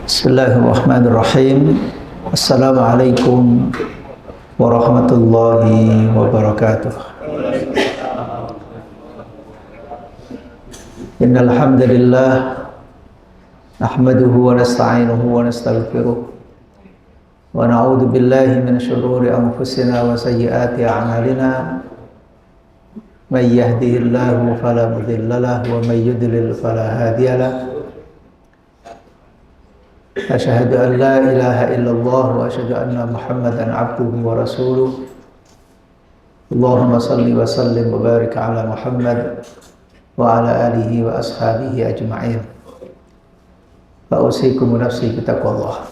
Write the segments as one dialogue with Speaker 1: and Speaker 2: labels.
Speaker 1: Bismillahirrahmanirrahim. Assalamualaikum warahmatullahi wabarakatuh. Innal hamdalillah nahmaduhu wa nasta'inuhu wa nastaghfiruh wa na'udzu billahi min shururi anfusina wa sayyiati a'malina. May yahdihillahu fala mudilla lahu wa may yudlil fala hadiya lahu. Asyhadu an la ilaha illallah wa asyhadu anna Muhammadan abduhu wa rasuluh. Allahumma salli wa sallim wa barik ala Muhammad wa ala alihi wa ashabihi ajma'in. Wa usikum nafsi bitaqwallah.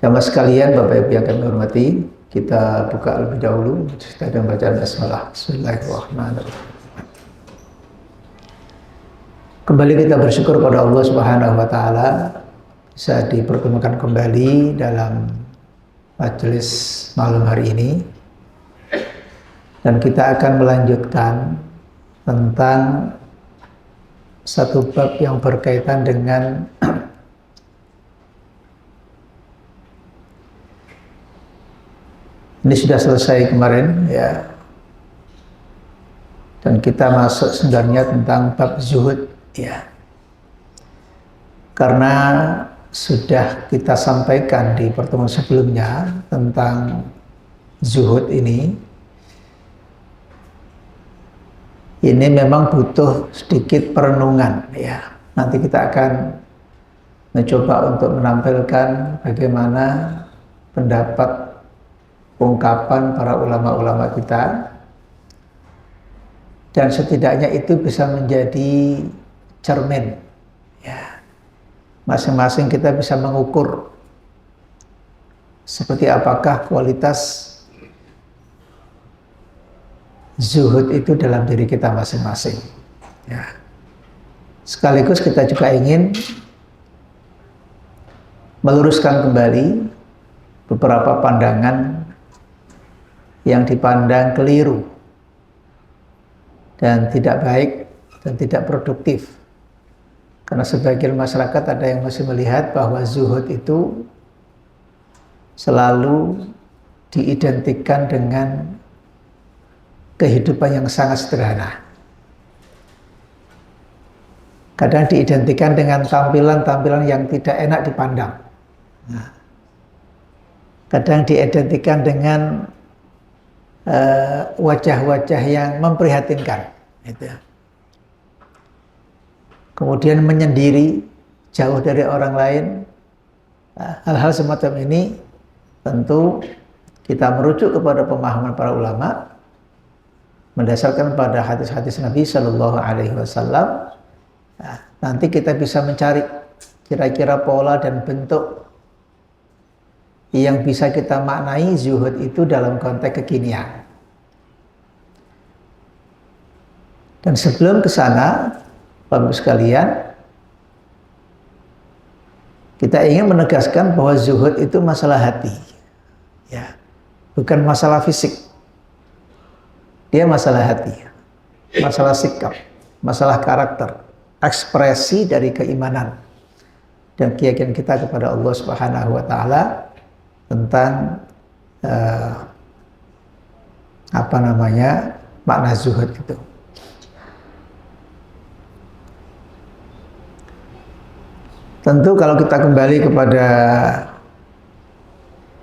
Speaker 1: Jamaah sekalian, Bapak Ibu yang kami hormati, kita buka lebih dahulu kita dengan bacaan basmalah. Bismillahirrahmanirrahim. Kembali kita bersyukur pada Allah Subhanahu wa taala bisa dipertemukan kembali dalam majelis malam hari ini. Dan kita akan melanjutkan tentang satu bab yang berkaitan dengan ini sudah selesai kemarin ya. Dan kita masuk sebenarnya tentang bab zuhud ya. Karena sudah kita sampaikan di pertemuan sebelumnya tentang zuhud ini memang butuh sedikit perenungan ya. Nanti kita akan mencoba untuk menampilkan bagaimana pendapat ungkapan para ulama-ulama kita, dan setidaknya itu bisa menjadi cermin ya. Masing-masing kita bisa mengukur seperti apakah kualitas zuhud itu dalam diri kita masing-masing ya. Sekaligus kita juga ingin meluruskan kembali beberapa pandangan yang dipandang keliru dan tidak baik dan tidak produktif. Karena sebagian masyarakat ada yang masih melihat bahwa zuhud itu selalu diidentikan dengan kehidupan yang sangat sederhana. Kadang diidentikan dengan tampilan-tampilan yang tidak enak dipandang. Nah, kadang diidentikan dengan wajah-wajah yang memprihatinkan gitu. Kemudian menyendiri jauh dari orang lain. Hal-hal semacam ini tentu kita merujuk kepada pemahaman para ulama mendasarkan pada hadis-hadis Nabi Shallallahu Alaihi Wasallam. Nanti kita bisa mencari kira-kira pola dan bentuk yang bisa kita maknai zuhud itu dalam konteks kekinian. Dan sebelum ke sana, Bapak sekalian, kita ingin menegaskan bahwa zuhud itu masalah hati, ya, bukan masalah fisik. Dia masalah hati, masalah sikap, masalah karakter, ekspresi dari keimanan dan keyakinan kita kepada Allah Subhanahu wa taala tentang makna zuhud itu. Tentu kalau kita kembali kepada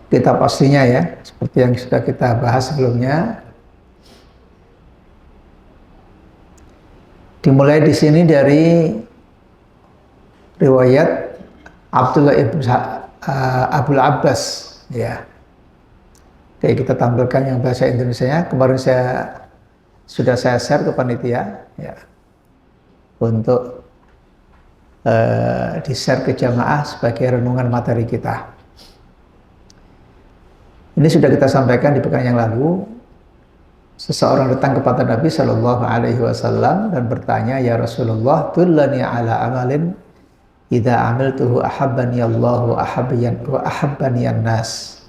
Speaker 1: kitab pastinya ya, seperti yang sudah kita bahas sebelumnya, dimulai di sini dari riwayat Abdullah ibn Abul Abbas ya. Oke, kita tampilkan yang bahasa Indonesianya. Kemarin sudah saya share ke panitia ya, untuk di-share ke jamaah sebagai renungan materi kita. Ini sudah kita sampaikan di pekan yang lalu. Seseorang datang kepada Nabi Shallallahu Alaihi Wasallam dan bertanya, ya Rasulullah, dullani ala amalin idza amiltuhu ahabbani Allah wa ahabbani an-nas.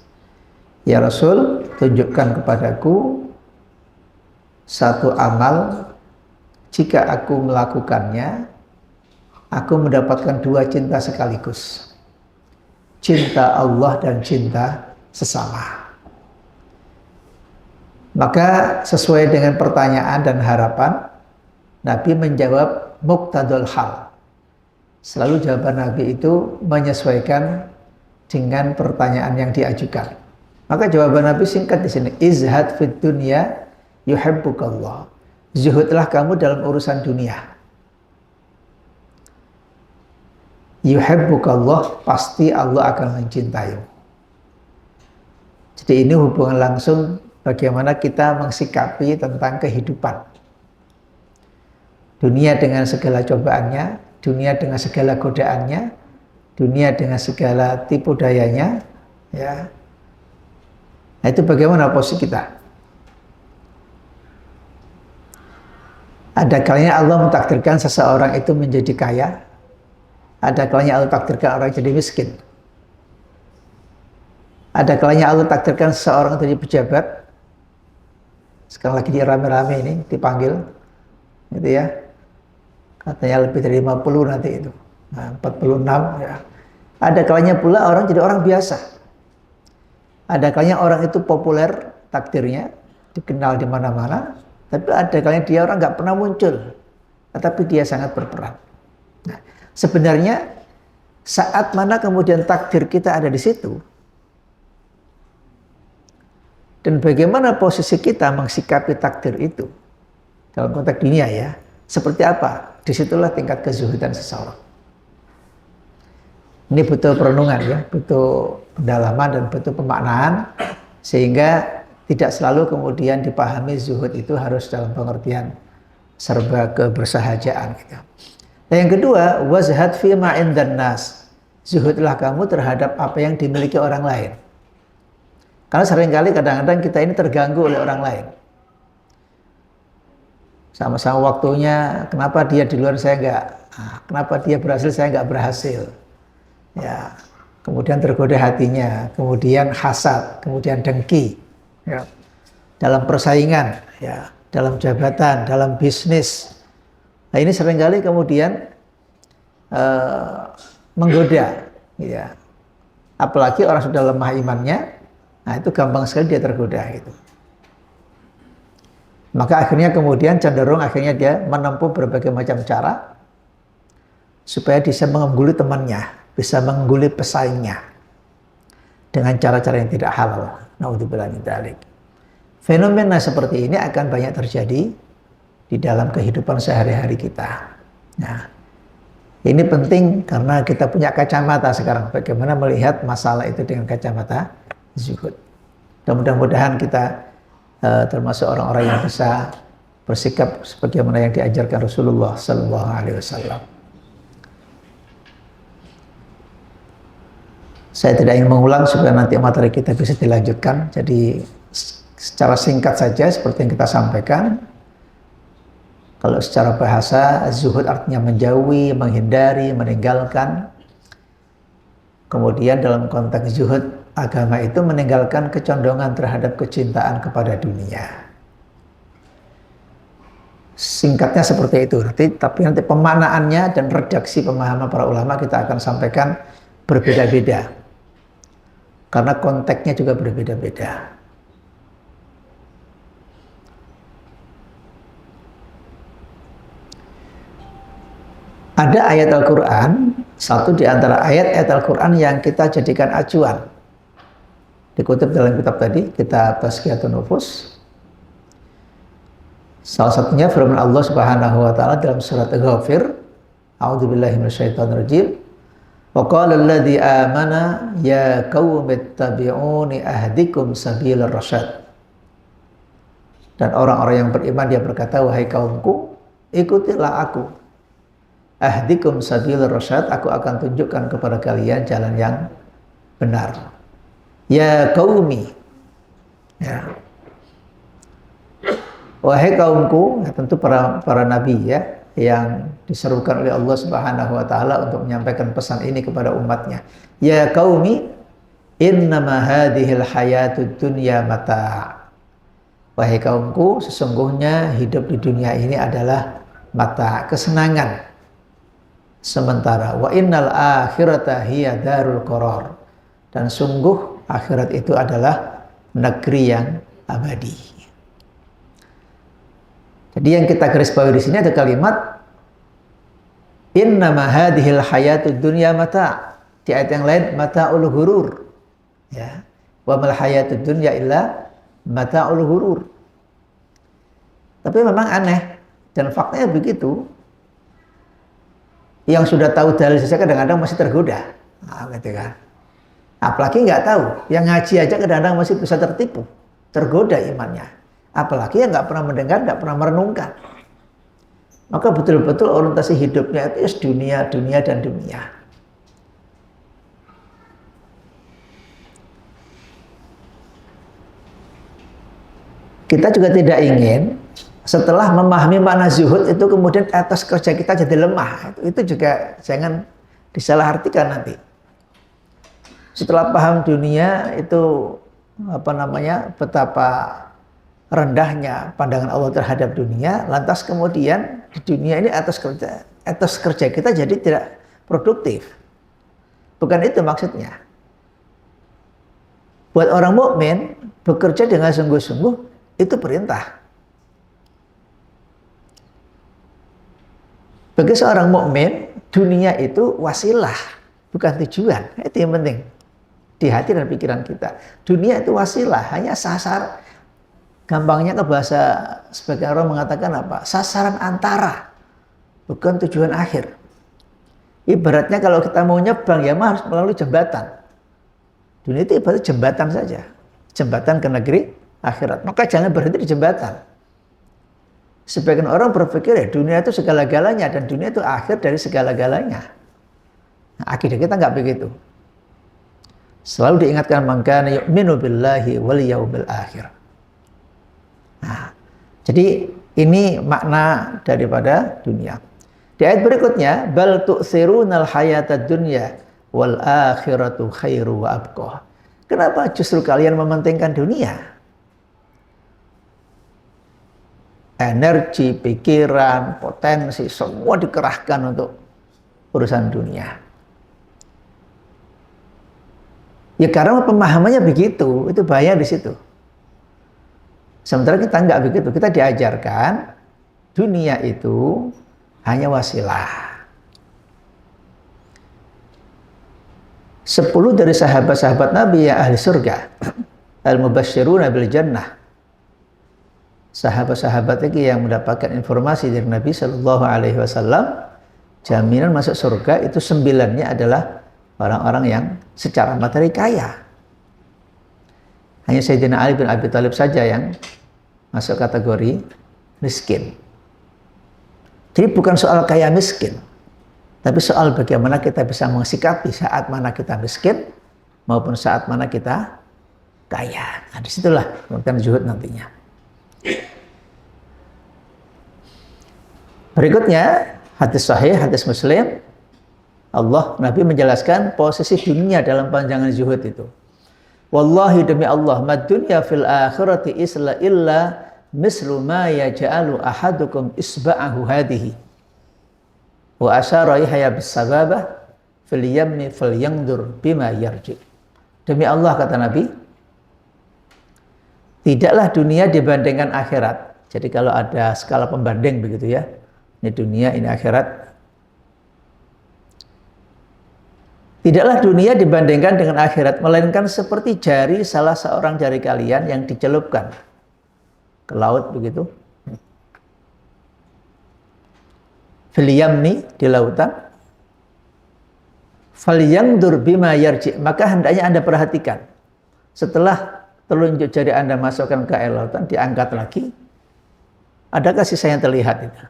Speaker 1: Ya Rasul, tunjukkan kepadaku satu amal, jika aku melakukannya aku mendapatkan dua cinta sekaligus. Cinta Allah dan cinta sesama. Maka sesuai dengan pertanyaan dan harapan, Nabi menjawab muqtadul hal. Selalu jawaban Nabi itu menyesuaikan dengan pertanyaan yang diajukan. Maka jawaban Nabi singkat di sini, izhad fid dunya yuhibbukallah. Zuhudlah kamu dalam urusan dunia. Yuhibbukallah, pasti Allah akan mencintai. Jadi ini hubungan langsung bagaimana kita mensikapi tentang kehidupan. Dunia dengan segala cobaannya, dunia dengan segala godaannya, dunia dengan segala tipu dayanya, ya. Nah, itu bagaimana posisi kita? Ada kalanya Allah mentakdirkan seseorang itu menjadi kaya, ada kalanya Allah takdirkan orang jadi miskin. Ada kalanya Allah takdirkan seseorang jadi pejabat. Sekarang lagi dia rame-rame ini dipanggil, gitu ya. Katanya lebih dari 50 nanti itu. Nah, 46 ya. Ada kalanya pula orang jadi orang biasa. Ada kalanya orang itu populer takdirnya, dikenal di mana-mana, tapi ada kalanya dia orang nggak pernah muncul, tetapi dia sangat berperan. Nah, sebenarnya saat mana kemudian takdir kita ada di situ, dan bagaimana posisi kita mensikapi takdir itu dalam konteks dunia ya, seperti apa? Disitulah tingkat kezuhudan seseorang. Ini butuh perenungan ya, butuh pendalaman dan butuh pemaknaan, sehingga tidak selalu kemudian dipahami zuhud itu harus dalam pengertian serba kebersahajaan gitu. Dan yang kedua, wazhad fi ma indan nas. Zuhudlah kamu terhadap apa yang dimiliki orang lain. Karena seringkali kadang-kadang kita ini terganggu oleh orang lain. Sama-sama waktunya, kenapa dia di luar saya enggak, kenapa dia berhasil saya enggak berhasil. Ya, kemudian tergoda hatinya, kemudian hasad, kemudian dengki. Ya. Dalam persaingan, ya, dalam jabatan, dalam bisnis. Nah, ini seringkali kemudian menggoda, ya. Apalagi orang sudah lemah imannya, nah itu gampang sekali dia tergoda gitu. Maka akhirnya kemudian cenderung akhirnya dia menempuh berbagai macam cara supaya bisa mengungguli temannya, bisa mengungguli pesaingnya dengan cara-cara yang tidak halal. Naudzubillah min dzalik. Fenomena seperti ini akan banyak terjadi di dalam kehidupan sehari-hari kita. Nah, ini penting karena kita punya kacamata sekarang, bagaimana melihat masalah itu dengan kacamata zuhud. Dan mudah-mudahan kita termasuk orang-orang yang bisa bersikap sebagaimana yang diajarkan Rasulullah Sallallahu Alaihi Wasallam. Saya tidak ingin mengulang supaya nanti materi kita bisa dilanjutkan. Jadi secara singkat saja seperti yang kita sampaikan. Kalau secara bahasa zuhud artinya menjauhi, menghindari, meninggalkan. Kemudian dalam konteks zuhud agama itu meninggalkan kecondongan terhadap kecintaan kepada dunia. Singkatnya seperti itu. Tapi nanti pemaknaannya dan redaksi pemahaman para ulama kita akan sampaikan berbeda-beda. Karena konteksnya juga berbeda-beda. Ada ayat Al-Quran, satu di antara ayat-ayat Al-Quran yang kita jadikan acuan. Dikutip dalam kitab tadi, kitab Tazkiyatun Nufus. Salah satunya firman Allah Subhanahu wa taala dalam surat Ghafir, A'udzubillahi minasyaitonirrajim. Wa qala alladzi amana ya qaumi ittabi'uni ahdikum sabilar rasyad. Dan orang-orang yang beriman dia berkata, wahai kaumku, ikutilah aku. Ahdikum sabilar rasyad, aku akan tunjukkan kepada kalian jalan yang benar. Ya qaumi, ya. Wahai kaumku, ya tentu para nabi ya, yang diserukan oleh Allah Subhanahu wa taala untuk menyampaikan pesan ini kepada umatnya. Ya qaumi, innama hadhil hayatud dunya mata'. Wahai kaumku, sesungguhnya hidup di dunia ini adalah mata, kesenangan. sementara. Wa innal akhirata hiya darul qarar. Dan sungguh akhirat itu adalah negeri yang abadi. Jadi yang kita garis bawahi di sini ada kalimat innama hadhil hayatud dunya mata'. Di ayat yang lain mata'ul ghurur. Ya. Wa mal hayatud dunya illa mata'ul ghurur. Tapi memang aneh dan faktanya begitu. Yang sudah tahu dalil saja kadang-kadang masih tergoda. Nah, gitu kan. Apalagi nggak tahu, yang ngaji aja kadang-kadang masih bisa tertipu, tergoda imannya. Apalagi yang nggak pernah mendengar, nggak pernah merenungkan. Maka betul-betul orientasi hidupnya itu dunia, dunia, dan dunia. Kita juga tidak ingin setelah memahami makna zuhud itu kemudian etos kerja kita jadi lemah. Itu juga jangan disalahartikan nanti. Setelah paham dunia itu betapa rendahnya pandangan Allah terhadap dunia, lantas kemudian di dunia ini etos kerja kita jadi tidak produktif. Bukan itu maksudnya. Buat orang mukmin bekerja dengan sungguh-sungguh itu perintah. Bagi seorang mukmin, dunia itu wasilah, bukan tujuan. Itu yang penting di hati dan pikiran kita. Dunia itu wasilah, hanya sasar. Gampangnya ke bahasa sebagian orang mengatakan apa? Sasaran antara, bukan tujuan akhir. Ibaratnya kalau kita mau nyebrang ya harus melalui jembatan. Dunia itu ibarat jembatan saja, jembatan ke negeri akhirat. Maka jangan berhenti di jembatan. Sebagian orang berpikir ya dunia itu segala-galanya dan dunia itu akhir dari segala-galanya. Nah, akidah kita nggak begitu. Selalu diingatkan mangkana yu'minu billahi wal yaumil akhir. Nah, jadi ini makna daripada dunia. Di ayat berikutnya, bal tu'thirunal hayatad dunya wal akhiratu khairu wa abqa. Kenapa justru kalian mementingkan dunia? Energi, pikiran, potensi, semua dikerahkan untuk urusan dunia. Ya karena pemahamannya begitu, itu bahaya di situ. Sementara kita nggak begitu, kita diajarkan dunia itu hanya wasilah. 10 dari sahabat-sahabat Nabi yang ahli surga, al-mubasysyiruna bil jannah. Sahabat-sahabat lagi yang mendapatkan informasi dari Nabi Shallallahu Alaihi Wasallam, jaminan masuk surga itu 9-nya adalah orang-orang yang secara materi kaya. Hanya Sayyidina Ali bin Abi Thalib saja yang masuk kategori miskin. Jadi bukan soal kaya miskin, tapi soal bagaimana kita bisa mensikapi saat mana kita miskin maupun saat mana kita kaya. Nah, disitulah bukan zuhud nantinya. Berikutnya hadis sahih, hadis Muslim, Nabi menjelaskan posisi dunia dalam panjangan zuhud itu. Wallahi demi Allah, mad dunya fil akhirati isla illa mislu ma yaj'alu ahadukum isba'ahu hadhihi wa asyara ihya bis sababah fil yamni falyanzur bima yarji. Demi Allah kata Nabi, tidaklah dunia dibandingkan akhirat. Jadi kalau ada skala pembanding begitu ya, ini dunia, ini akhirat. Tidaklah dunia dibandingkan dengan akhirat, melainkan seperti jari salah seorang dari kalian yang dicelupkan ke laut begitu. Fil yamni, di lautan. Falyanzur bima yarji, maka hendaknya Anda perhatikan. Setelah telunjuk jari Anda masukkan ke air lautan, diangkat lagi. Adakah sisa yang terlihat itu?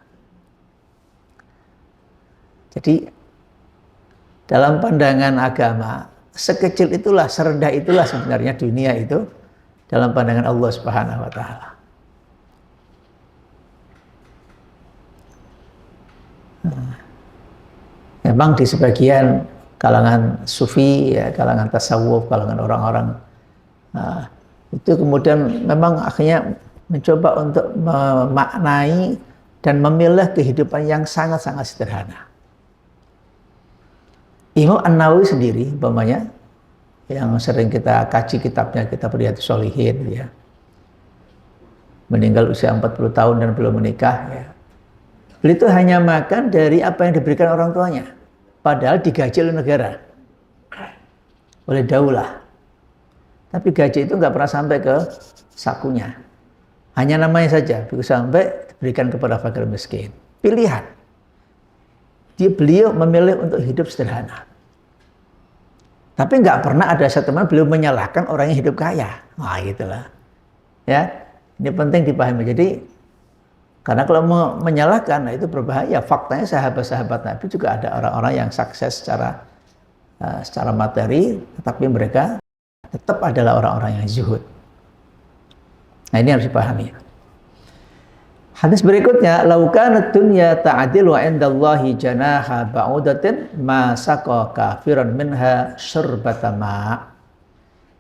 Speaker 1: Jadi dalam pandangan agama, sekecil itulah, serendah itulah sebenarnya dunia itu dalam pandangan Allah Subhanahu wa taala. Memang di sebagian kalangan sufi, ya, kalangan tasawuf, kalangan orang-orang itu kemudian memang akhirnya mencoba untuk memaknai dan memilih kehidupan yang sangat-sangat sederhana. Imam An-Nawawi sendiri, umpamanya, yang sering kita kaji kitabnya, Kitab Riyadhus Shalihin, ya, meninggal usia 40 tahun dan belum menikah, ya. Beliau itu hanya makan dari apa yang diberikan orang tuanya, padahal digaji oleh negara, oleh daulah. Tapi gaji itu nggak pernah sampai ke sakunya, hanya namanya saja, bisa sampai diberikan kepada fakir miskin. Pilihan. Beliau memilih untuk hidup sederhana. Tapi nggak pernah ada satu teman beliau menyalahkan orang yang hidup kaya. Wah, gitulah. Ya, ini penting dipahami. Jadi, karena kalau menyalahkan, nah itu berbahaya. Faktanya sahabat-sahabat Nabi juga ada orang-orang yang sukses secara materi, tetapi mereka tetap adalah orang-orang yang zuhud. Nah, ini harus dipahami. Hadis berikutnya, laukanat dunya ta'dilu 'indallahi janaha ba'udatin ma saqa kafiran minha syurbata ma'.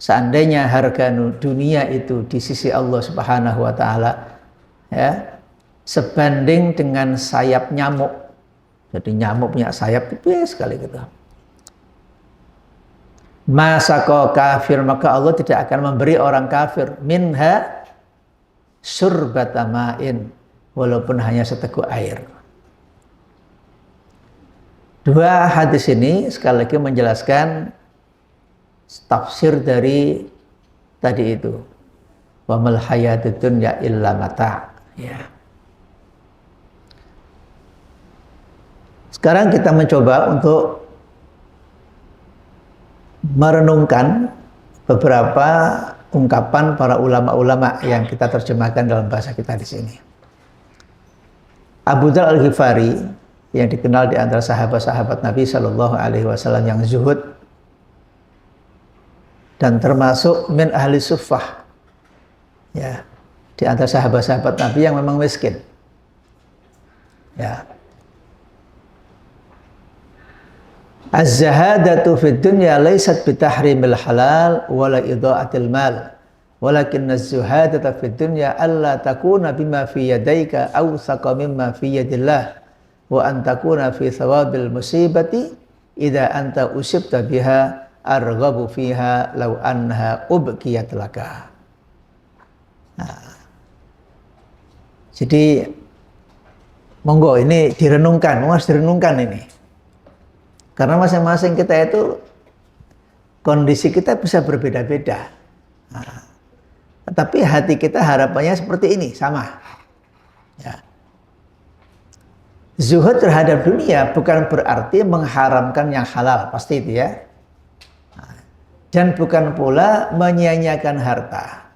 Speaker 1: Seandainya harga dunia itu di sisi Allah Subhanahu wa taala, ya, sebanding dengan sayap nyamuk. Jadi nyamuk punya sayap tipis sekali gitu. Ma saqa kafir, maka Allah tidak akan memberi orang kafir minha syurbata ma'in, walaupun hanya seteguk air. Dua hadis ini sekali lagi menjelaskan tafsir dari tadi itu. Wa mal hayatud dunya illa mata'. Ya. Sekarang kita mencoba untuk merenungkan beberapa ungkapan para ulama-ulama yang kita terjemahkan dalam bahasa kita di sini. Abu Dzar Al-Ghifari yang dikenal di antara sahabat-sahabat Nabi Shallallahu Alaihi Wasallam yang zuhud dan termasuk min ahli suffah, ya, di antara sahabat-sahabat Nabi yang memang miskin, ya. Az-zahadatu fid dunya laysat bitahrimil halal wala idha'atil mal. Walakin az-zuhadata fid dunya alla takuna bima fi yadayka awsaqa mimma fi yadillah wa an takuna fi thawabil musibati idza anta usibta biha arghabu fiha law anha ubqiyat laka. Nah, jadi monggo ini direnungkan, harus direnungkan ini. Karena masing-masing kita itu kondisi kita bisa berbeda-beda. Nah, tapi hati kita harapannya seperti ini, sama. Ya. Zuhud terhadap dunia bukan berarti mengharamkan yang halal, pasti itu ya. Dan bukan pula menyia-nyiakan harta.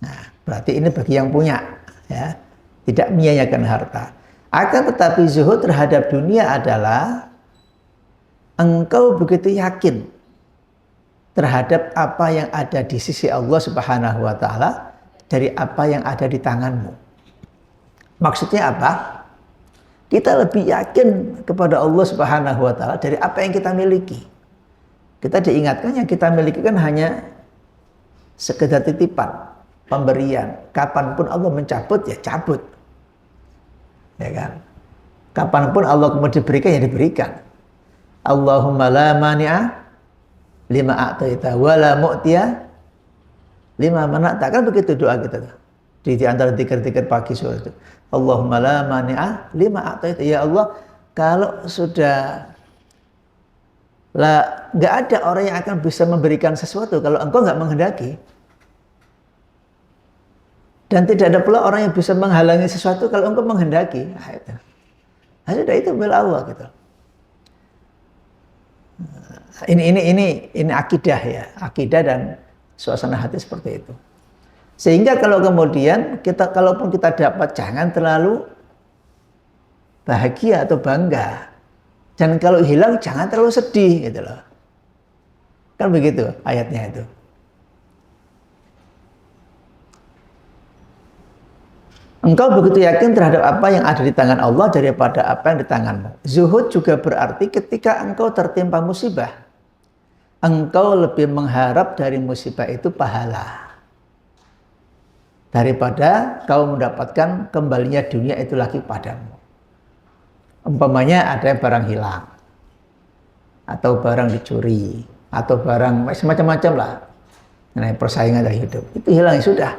Speaker 1: Nah, berarti ini bagi yang punya, ya, tidak menyia-nyiakan harta. Akan tetapi zuhud terhadap dunia adalah engkau begitu yakin terhadap apa yang ada di sisi Allah Subhanahu wa taala dari apa yang ada di tanganmu. Maksudnya apa? Kita lebih yakin kepada Allah Subhanahu wa taala dari apa yang kita miliki. Kita diingatkan yang kita miliki kan hanya sekedar titipan, pemberian. Kapanpun Allah mencabut, ya cabut. Ya kan? Kapanpun Allah kemudian diberikan, ya diberikan. Allahumma la mani'a lima a'taita wa la mu'tiya lima mana'ta. Kan begitu doa kita di antara zikir-zikir pagi sore itu. Allahumma la mani'a lima a'taita. Ya Allah, kalau sudah nggak ada orang yang akan bisa memberikan sesuatu kalau engkau nggak menghendaki, dan tidak ada pula orang yang bisa menghalangi sesuatu kalau engkau menghendaki. Nah, sudah itu milik Allah gitu. Ini akidah ya, akidah dan suasana hati seperti itu. Sehingga kalau kemudian kalaupun kita dapat, jangan terlalu bahagia atau bangga. Dan kalau hilang jangan terlalu sedih gitu loh. Kan begitu ayatnya itu. Engkau begitu yakin terhadap apa yang ada di tangan Allah daripada apa yang di tanganmu. Zuhud juga berarti ketika engkau tertimpa musibah, engkau lebih mengharap dari musibah itu pahala daripada kau mendapatkan kembalinya dunia itu lagi padamu. Umpamanya ada barang hilang, atau barang dicuri, atau barang macam-macam lah. Nah, persaingan dari hidup itu hilang, ya sudah.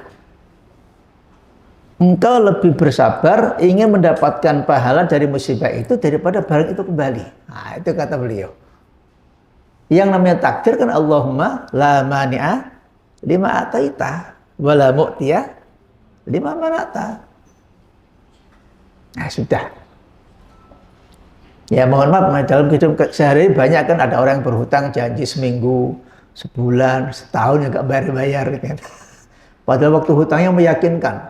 Speaker 1: Engkau lebih bersabar ingin mendapatkan pahala dari musibah itu daripada barang itu kembali. Nah, itu kata beliau. Yang namanya takdir kan Allahumma la mani'a lima ataita wa la mu'tiya lima manata. Nah, sudah. Ya mohon maaf, dalam hidup sehari banyak kan ada orang yang berhutang janji seminggu, sebulan, setahun nggak bayar-bayar gitu. Padahal waktu hutangnya meyakinkan.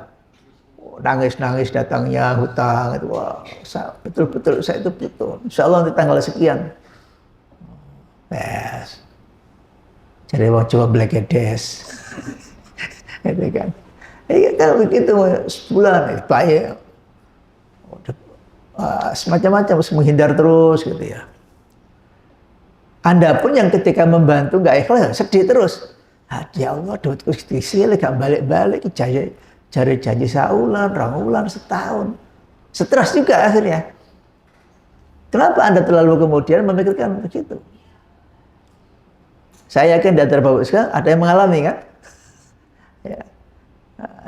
Speaker 1: Nangis-nangis datangnya hutang itu, wah, betul-betul saya itu betul. Insya Allah di tanggal sekian. Yes. Jadi mau coba Bangladesh. Itu kan. Kalau begitu sebulan baik. Semacam-macam menghindar terus gitu ya. Anda pun yang ketika membantu nggak ikhlas, sedih terus. Ya Allah, duitku sedih gak balik-balik, cari janji saulan, rangulan, setahun. Stres juga akhirnya. Kenapa Anda terlalu kemudian memikirkan begitu? Saya yakin di antara Bapak sekarang ada yang mengalami kan?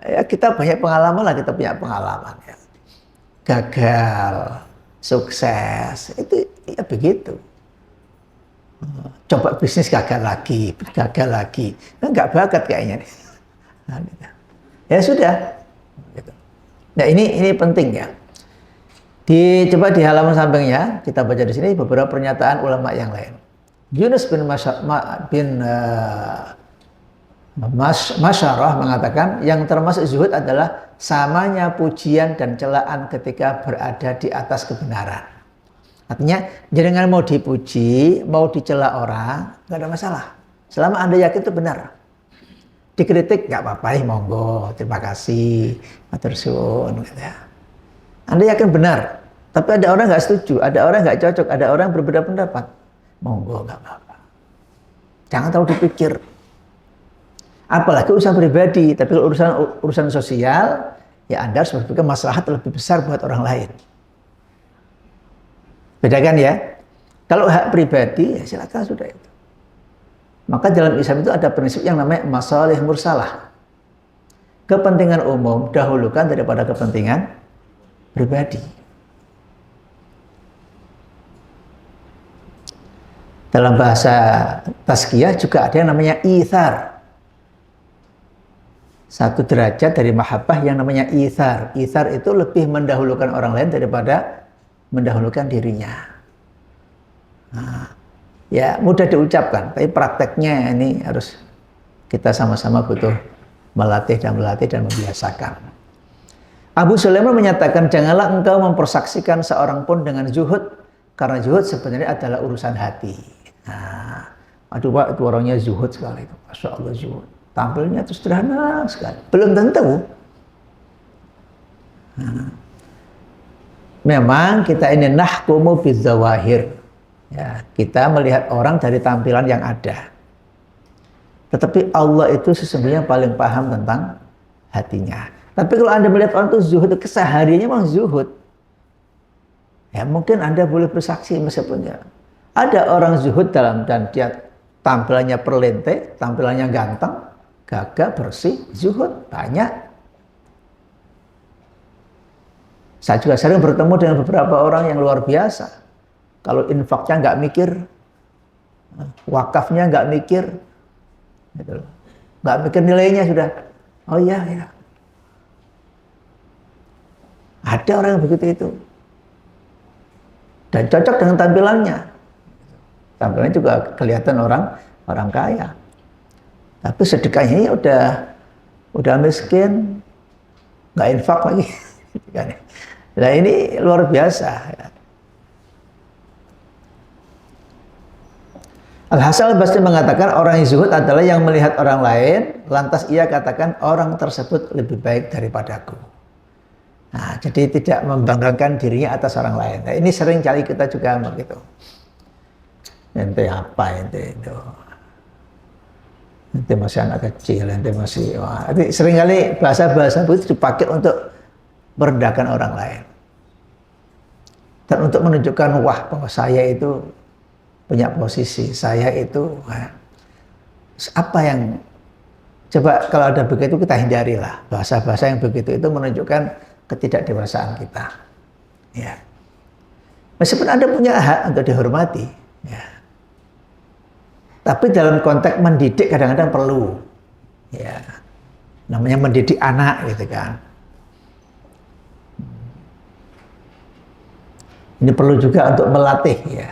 Speaker 1: Ya kita banyak pengalaman lah, kita punya pengalaman ya. Gagal, sukses, itu ya begitu. Coba bisnis gagal lagi, nggak bakat kayaknya. Nah, gitu. Ya sudah. Nah ini penting ya. Coba di halaman sampingnya kita baca di sini beberapa pernyataan ulama yang lain. Yunus bin Masyarah mengatakan yang termasuk zuhud adalah samanya pujian dan celaan ketika berada di atas kebenaran. Artinya jangan mau dipuji, mau dicela orang, nggak ada masalah. Selama Anda yakin itu benar. Dikritik nggak apa-apa, monggo, terima kasih, matur suwun. Gitu ya. Anda yakin benar, tapi ada orang nggak setuju, ada orang nggak cocok, ada orang berbeda pendapat, monggo nggak apa-apa. Jangan terlalu dipikir. Apalagi urusan pribadi, tapi kalau urusan sosial, ya Anda harus berpikir maslahat lebih besar buat orang lain. Bedakan ya. Kalau hak pribadi, ya silakan sudah itu. Maka dalam Islam itu ada prinsip yang namanya masalih mursalah. Kepentingan umum dahulukan daripada kepentingan pribadi. Dalam bahasa tazkiyah juga ada yang namanya ithar. Satu derajat dari mahabbah yang namanya ithar. Ithar itu lebih mendahulukan orang lain daripada mendahulukan dirinya. Nah, ya mudah diucapkan, tapi prakteknya ini harus kita sama-sama butuh melatih dan membiasakan. Abu Sulaiman menyatakan, janganlah engkau mempersaksikan seorang pun dengan zuhud, karena zuhud sebenarnya adalah urusan hati. Nah, aduh Pak, itu orangnya zuhud sekali itu, Masya Allah zuhud. Tampilnya itu sederhana sekali. Belum tentu. Nah, memang kita ini nahkumu bidzawahir. Ya, kita melihat orang dari tampilan yang ada. Tetapi Allah itu sesungguhnya paling paham tentang hatinya. Tapi kalau Anda melihat orang itu zuhud, kesehariannya memang zuhud. Ya mungkin Anda boleh bersaksi meskipun ya. Ada orang zuhud dan dia tampilannya perlente, tampilannya ganteng, gagah, bersih, zuhud, banyak. Saya juga sering bertemu dengan beberapa orang yang luar biasa. Kalau infaknya nggak mikir, wakafnya nggak mikir, gitu. Nggak mikir nilainya sudah. Oh iya, ya. Ada orang yang begitu itu. Dan cocok dengan tampilannya. Tampilannya juga kelihatan orang kaya. Tapi sedekahnya udah miskin, nggak infak lagi. Nah ini luar biasa. Al-Hasan al-Basri mengatakan orang yang zuhud adalah yang melihat orang lain, lantas ia katakan orang tersebut lebih baik daripadaku. Nah, jadi tidak membanggakan dirinya atas orang lain. Nah, ini sering kali kita juga begitu. Ente apa ente itu? Ente masih anak kecil, ente masih... Wah, sering kali bahasa-bahasa itu dipakai untuk merendahkan orang lain. Dan untuk menunjukkan, wah, bahwa saya itu punya posisi. Saya itu apa yang coba kalau ada begitu kita hindarilah. Bahasa-bahasa yang begitu itu menunjukkan ketidakdewasaan kita. Ya. Meskipun Anda punya hak untuk dihormati, ya. Tapi dalam konteks mendidik kadang-kadang perlu, ya. Namanya mendidik anak gitu kan. Ini perlu juga untuk melatih, ya.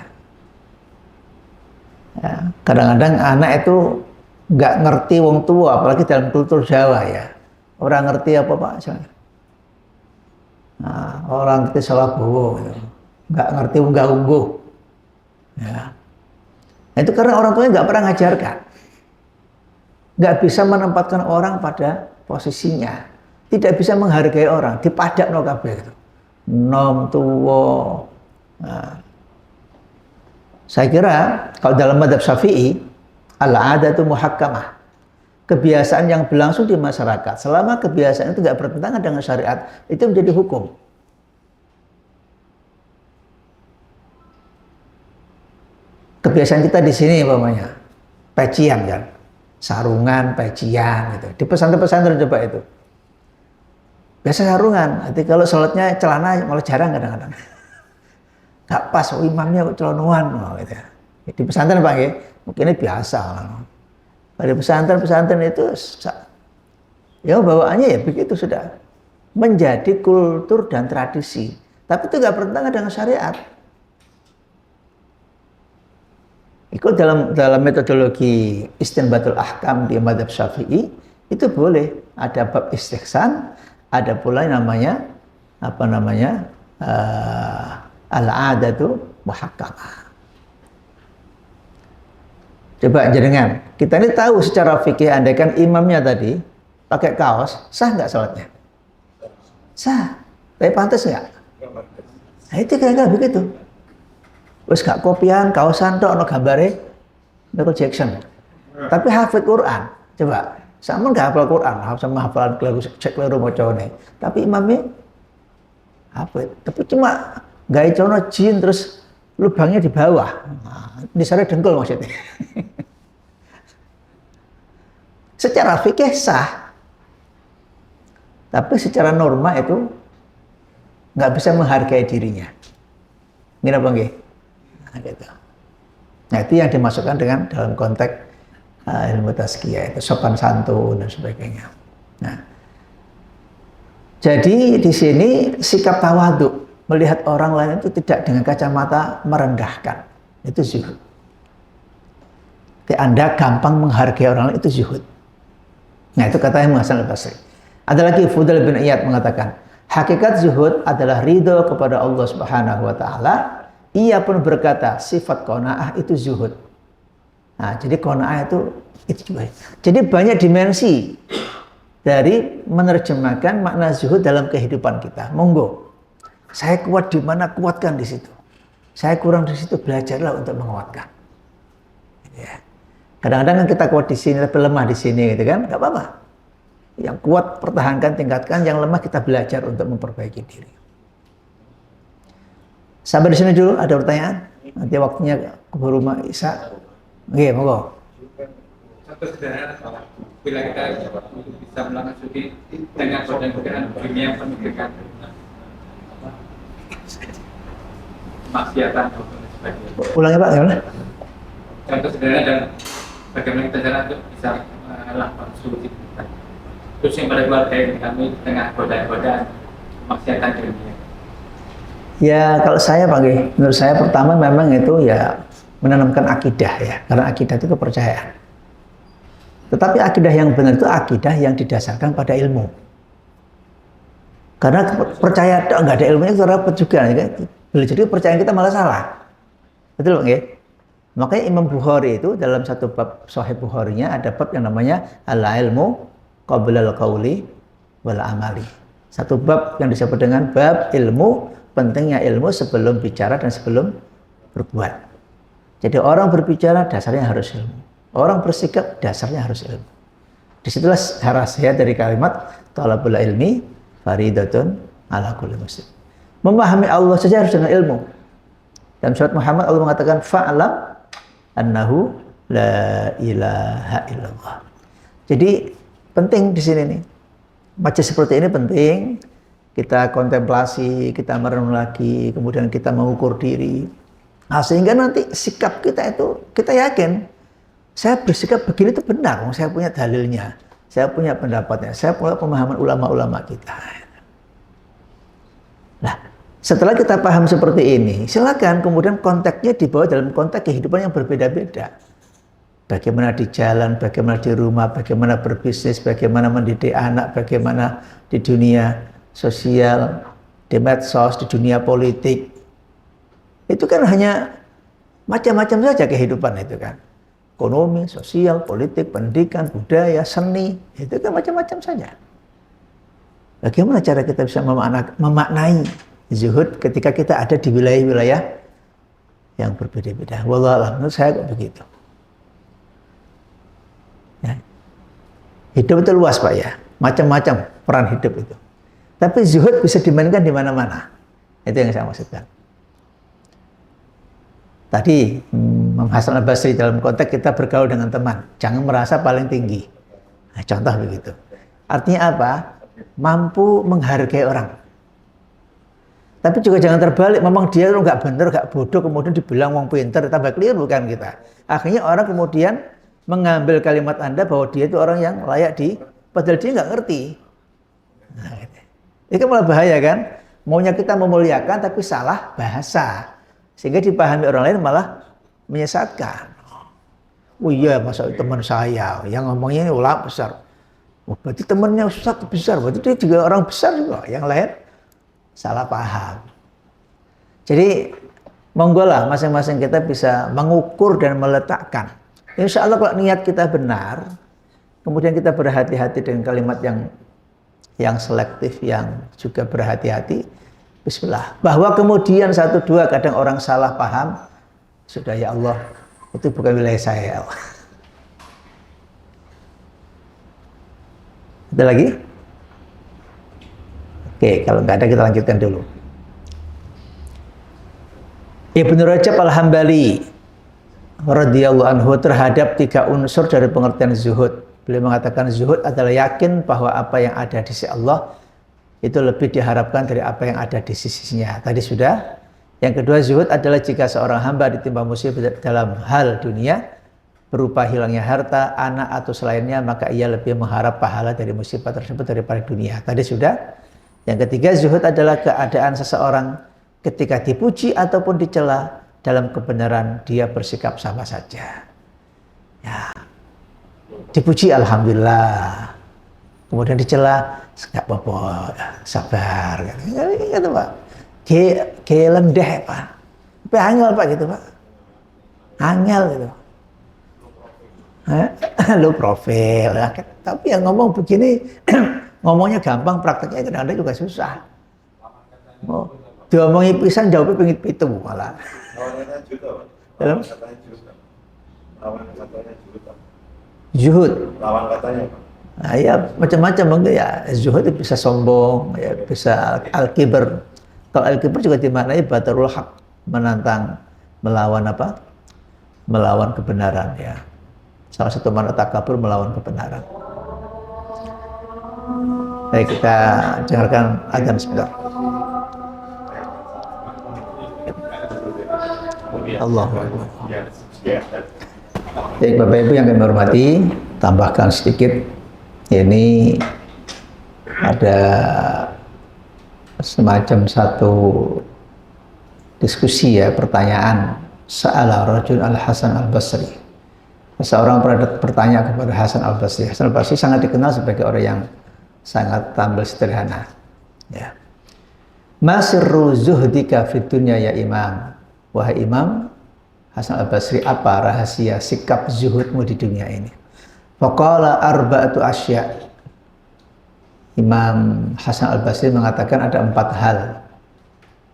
Speaker 1: Ya, kadang-kadang anak itu nggak ngerti wong tua, apalagi dalam kultur Jawa ya. Orang ngerti apa Pak? Nah, orang ngerti salah bowo, gitu. Nggak ngerti unggah-ungguh. Ya. Nah, itu karena orang tuanya nggak pernah ngajarkan. Nggak bisa menempatkan orang pada posisinya. Tidak bisa menghargai orang. Dipadak no kabeh gitu. Nom tuwo. Nah, saya kira kalau dalam madzhab Syafi'i, al-'adatu muhakkamah. Kebiasaan yang berlangsung di masyarakat, selama kebiasaan itu nggak bertentangan dengan syariat, itu menjadi hukum. Kebiasaan kita di sini umpamanya pecian kan, sarungan, pecian gitu. Di pesantren-pesantren coba itu. Biasa sarungan, nanti kalau sholatnya celana malah jarang kadang-kadang. Gak pas, imamnya celonuan gitu ya. Di pesantren Pak ya, mungkin ini biasa. Pada pesantren-pesantren itu ya bawaannya ya begitu sudah. Menjadi kultur dan tradisi. Tapi itu gak bertentangan dengan syariat. Ikut dalam metodologi istinbatul ahkam di madzhab Syafi'i itu boleh ada bab istihsan, ada pula yang namanya al-'adatu muhakkamah. Coba jenengan, kita ini tahu secara fikih andaikan imamnya tadi pakai kaos, sah nggak sholatnya? Sah, tapi pantas nggak? Nah itu kira-kira begitu. Wes gak kopian, kaosan tok ono gambare Michael Jackson. Tapi hafid Quran. Coba, sama gak hafal Quran, sama hafalan keliru macane. Tapi imamnya hafid. Tapi cuma gawe cono jin terus lubangnya di bawah. Nah, di sana dengkul maksudnya. Secara fikih sah. Tapi secara norma itu nggak bisa menghargai dirinya. Gini apa nggih? Nah, gitu. Nah itu yang dimasukkan dengan dalam konteks ilmu tazkiyah itu sopan santun dan sebagainya. Nah, jadi di sini sikap tawadhu melihat orang lain itu tidak dengan kacamata merendahkan, itu zuhud. Jadi Anda gampang menghargai orang lain itu zuhud. Nah itu kata Imam Hasan Al-Basri. Ada lagi Fudail bin Iyad mengatakan hakikat zuhud adalah ridho kepada Allah Subhanahu Wa Taala. Ia pun berkata sifat qanaah itu zuhud. Nah, jadi qanaah itu juga. Jadi banyak dimensi dari menerjemahkan makna zuhud dalam kehidupan kita. Monggo. Saya kuat di mana, kuatkan di situ. Saya kurang di situ, belajarlah untuk menguatkan. Ya. Kadang-kadang kan kita kuat di sini, tapi lemah di sini, gitu kan? Gak apa-apa. Yang kuat pertahankan, tingkatkan. Yang lemah kita belajar untuk memperbaiki diri. Sampai di sini dulu, ada pertanyaan? Nanti waktunya keburu Isya. Oke, monggo.
Speaker 2: Satu sederhana, bila kita bisa melangkahi dengan godaan-godaan dunia penuh dengan maksiatan dan sebagainya.
Speaker 1: Ulangi Pak, gimana?
Speaker 2: Contoh sederhana dan bagaimana kita cara untuk bisa melakukan solusi kita. Terus yang pada keluarga kami dengan godaan-godaan maksiatan dunia.
Speaker 1: Ya kalau saya Pak, menurut saya pertama memang itu ya menanamkan akidah ya, karena akidah itu kepercayaan. Tetapi akidah yang benar itu akidah yang didasarkan pada ilmu. Karena percaya nggak ada ilmunya itu repot juga, ya. Boleh jadi percayaan kita malah salah. Betul Pak? Makanya Imam Bukhari itu dalam satu bab Sahih Bukharinya ada bab yang namanya al-ilmu qabla al-qauli wal amali. Satu bab yang disebut dengan bab ilmu, pentingnya ilmu sebelum bicara dan sebelum berbuat. Jadi orang berbicara dasarnya harus ilmu. Orang bersikap dasarnya harus ilmu. Disitulah rahasia dari kalimat talabul ilmi faridatun ala kulli muslim. Memahami Allah saja harus dengan ilmu. Dalam surat Muhammad Allah mengatakan fa'lam annahu la ilaha illallah. Jadi penting di sini nih. Majelis seperti ini penting. Kita kontemplasi, kita merenung lagi, kemudian kita mengukur diri. Nah, sehingga nanti sikap kita itu, kita yakin, saya bersikap begini itu benar, saya punya dalilnya, saya punya pendapatnya, saya punya pemahaman ulama-ulama kita. Nah, setelah kita paham seperti ini, silakan kemudian konteksnya dibawa dalam konteks kehidupan yang berbeda-beda. Bagaimana di jalan, bagaimana di rumah, bagaimana berbisnis, bagaimana mendidik anak, bagaimana di dunia sosial, di medsos, di dunia politik. Itu kan hanya macam-macam saja kehidupan itu kan. Ekonomi, sosial, politik, pendidikan, budaya, seni, itu kan macam-macam saja. Bagaimana cara kita bisa memaknai zuhud ketika kita ada di wilayah-wilayah yang berbeda-beda. Wallah, menurut saya kok begitu. Ya. Hidup itu luas Pak ya, macam-macam peran hidup itu. Tapi zuhud bisa dimainkan di mana-mana. Itu yang saya maksudkan. Tadi Hasan Al-Basri dalam konteks kita bergaul dengan teman, jangan merasa paling tinggi. Nah, contoh begitu. Artinya apa? Mampu menghargai orang. Tapi juga jangan terbalik, memang dia itu nggak bener, nggak bodoh, kemudian dibilang wong pinter, tambah keliru kan kita. Akhirnya orang kemudian mengambil kalimat Anda bahwa dia itu orang yang layak padahal dia nggak ngerti. Nah, ini kan malah bahaya kan? Maunya kita memuliakan tapi salah bahasa. Sehingga dipahami orang lain malah menyesatkan. Oh iya, masa teman saya yang ngomongnya ini ulama besar. Oh, berarti temannya Ustaz besar, berarti dia juga orang besar juga. Yang lain salah paham. Jadi monggo lah masing-masing kita bisa mengukur dan meletakkan. Insya Allah kalau niat kita benar, kemudian kita berhati-hati dengan kalimat yang selektif, yang juga berhati-hati, bismillah. Bahwa kemudian 1-2 kadang orang salah paham, sudah ya Allah, itu bukan wilayah saya ya Allah. Ada lagi? Oke, kalau nggak ada kita lanjutkan dulu. Ibnu Rajab Al-Hambali radhiyallahu anhu terhadap 3 unsur dari pengertian zuhud. Beliau mengatakan zuhud adalah yakin bahwa apa yang ada di sisi Allah itu lebih diharapkan dari apa yang ada di sisinya. Tadi sudah. Yang kedua, zuhud adalah jika seorang hamba ditimpa musibah dalam hal dunia berupa hilangnya harta, anak atau selainnya, maka ia lebih mengharap pahala dari musibah tersebut daripada dunia. Tadi sudah. Yang ketiga, zuhud adalah keadaan seseorang ketika dipuji ataupun dicela dalam kebenaran dia bersikap sama saja. Ya. Dipuji alhamdulillah, kemudian dicela nggak apa-apa, sabar gitu Pak. Kayak lendeh Pak, tapi angel Pak gitu Pak, angel gitu. Lu profil, tapi yang ngomong begini ngomongnya gampang, prakteknya kadang-kadang juga susah. Oh, diomongi pisan jawabnya pengit pitu malah. Dalam zuhud.
Speaker 3: Lawan katanya.
Speaker 1: Nah, ya macam-macam mungkin ya. Zuhud itu bisa sombong, ya bisa al-kibr. Kalau al-kibr juga dimaknai batarul haq, menantang, melawan apa? Melawan kebenaran ya. Salah satu makna takabur melawan kebenaran. Baik, kita dengarkan azan sebentar. Allahu Akbar. Baik Bapak Ibu yang kami hormati, tambahkan sedikit. Ini ada semacam satu diskusi ya, pertanyaan. Sa'ala rajul al-Hasan al-Basri. Seseorang bertanya kepada Hasan al-Basri. Hasan al-Basri sangat dikenal sebagai orang yang sangat tampil sederhana. Ya. Ma sirru zuhdika fid dunya ya Imam? Wahai Imam Hasan al-Basri, apa rahasia sikap zuhudmu di dunia ini? Faqala arba'atu asya. Imam Hasan al-Basri mengatakan ada 4 hal.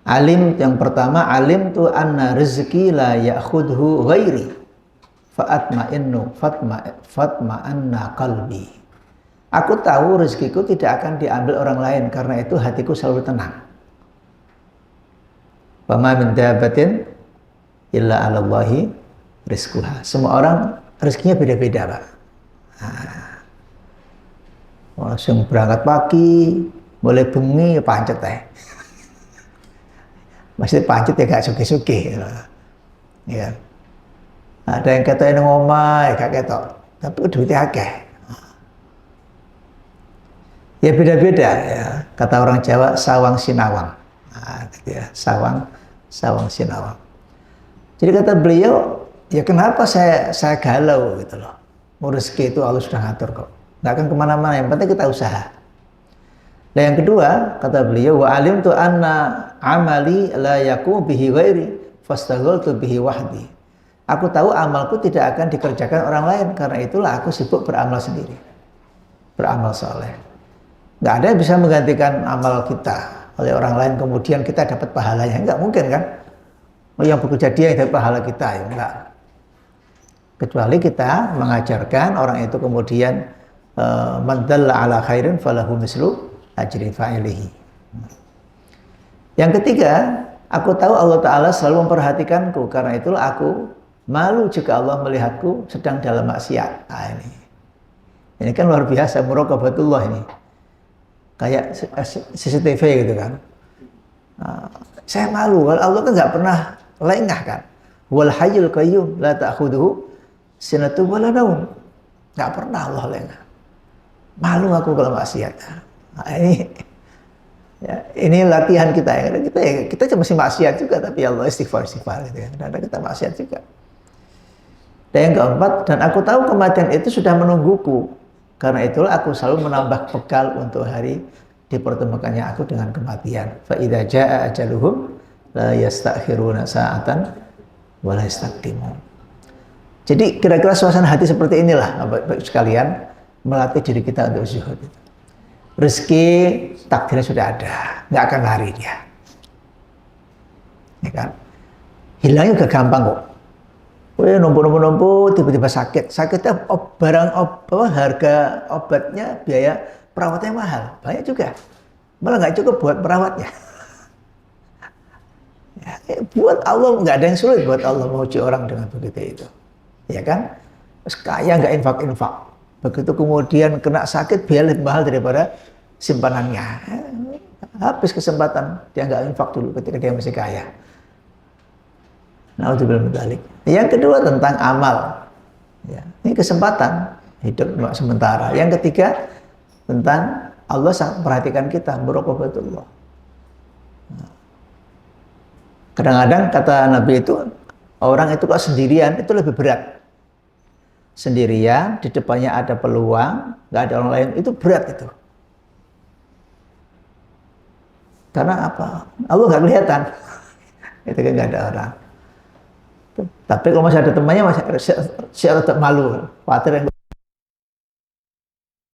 Speaker 1: Alim, yang pertama, alim tu anna rezeki la ya'khudhu ghairi fa'atma'innu fatma'anna qalbi. Aku tahu rezekiku tidak akan diambil orang lain, karena itu hatiku selalu tenang. Wa ma min dabbatin illa 'alallahi rizquha. Semua orang rezekinya beda-beda, Pak. Langsung berangkat pagi, mulai bengi ya pancet teh. Masih pancet ya gak suge-suge. Ya. Ada yang kata yang ngomah, ya gak ketok. Tapi duitnya akeh. Ya beda-beda ya. Kata orang Jawa, sawang sinawang. Nah, gitu ya. Sawang sinawang. Jadi kata beliau, ya kenapa saya galau gitu loh. Rezeki itu Allah sudah ngatur kok. Nggak akan kemana-mana, yang penting kita usaha. Nah yang kedua, kata beliau, wa alimtu anna amali la yaqumu bihi ghairi fastaghaltu bihi wahdi. Aku tahu amalku tidak akan dikerjakan orang lain, karena itulah aku sibuk beramal sendiri. Beramal soleh. Nggak ada yang bisa menggantikan amal kita oleh orang lain, kemudian kita dapat pahalanya. Nggak mungkin kan? Yang bekerja dia yang dapat pahala kita, ya enggak. Kecuali kita mengajarkan orang itu kemudian man dalla ala khairin falahu mislu ajri fa'ilihi. Yang ketiga, aku tahu Allah Ta'ala selalu memperhatikanku, karena itulah aku malu jika Allah melihatku sedang dalam maksiat. Nah, ini kan luar biasa, muraqabatullah ini. Kayak CCTV gitu kan. Saya malu, Allah kan nggak pernah lengah kan. Wal hayyul qayyum la ta'khudhuhu sinatun wala naum. Nggak pernah Allah lengah. Malu aku kalau maksiat. Nah, ini latihan kita ya. Kita masih maksiat juga, tapi Allah istighfar gitu ya. Dan kita maksiat juga. Dan yang keempat, dan aku tahu kematian itu sudah menungguku. Karena itulah aku selalu menambah bekal untuk hari dipertemukannya aku dengan kematian. Fa idza jaa ajaluhum la yastakhiruna sa'atan wa la yastaqdimun. Jadi kira-kira suasana hati seperti inilah Bapak sekalian, melatih diri kita untuk zuhud. Rezeki takdirnya sudah ada, nggak akan lari dia. Ya kan? Hilangnya juga gampang kok. Numpuk, tiba-tiba sakit. Sakitnya harga obatnya, biaya perawatnya mahal. Banyak juga. Malah nggak cukup buat perawatnya. Ya, buat Allah, nggak ada yang sulit buat Allah menguji orang dengan begitu itu. Ya kan? Terus kaya nggak infak-infak. Begitu kemudian kena sakit, biaya lebih mahal daripada simpanannya. Habis kesempatan, dia nggak infak dulu ketika dia masih kaya. Naudzubillah min dzalik. Yang kedua tentang amal. Ya, ini kesempatan hidup sementara. Yang ketiga tentang Allah sangat perhatikan kita, muraqabatullah. Kadang-kadang kata Nabi itu, orang itu kalau sendirian itu lebih berat. Sendirian, di depannya ada peluang, nggak ada orang lain, itu berat itu. Karena apa? Allah nggak kelihatan. Itu kan nggak ada orang. Tapi kalau masih ada temannya, masih tetap malu. Khawatir yang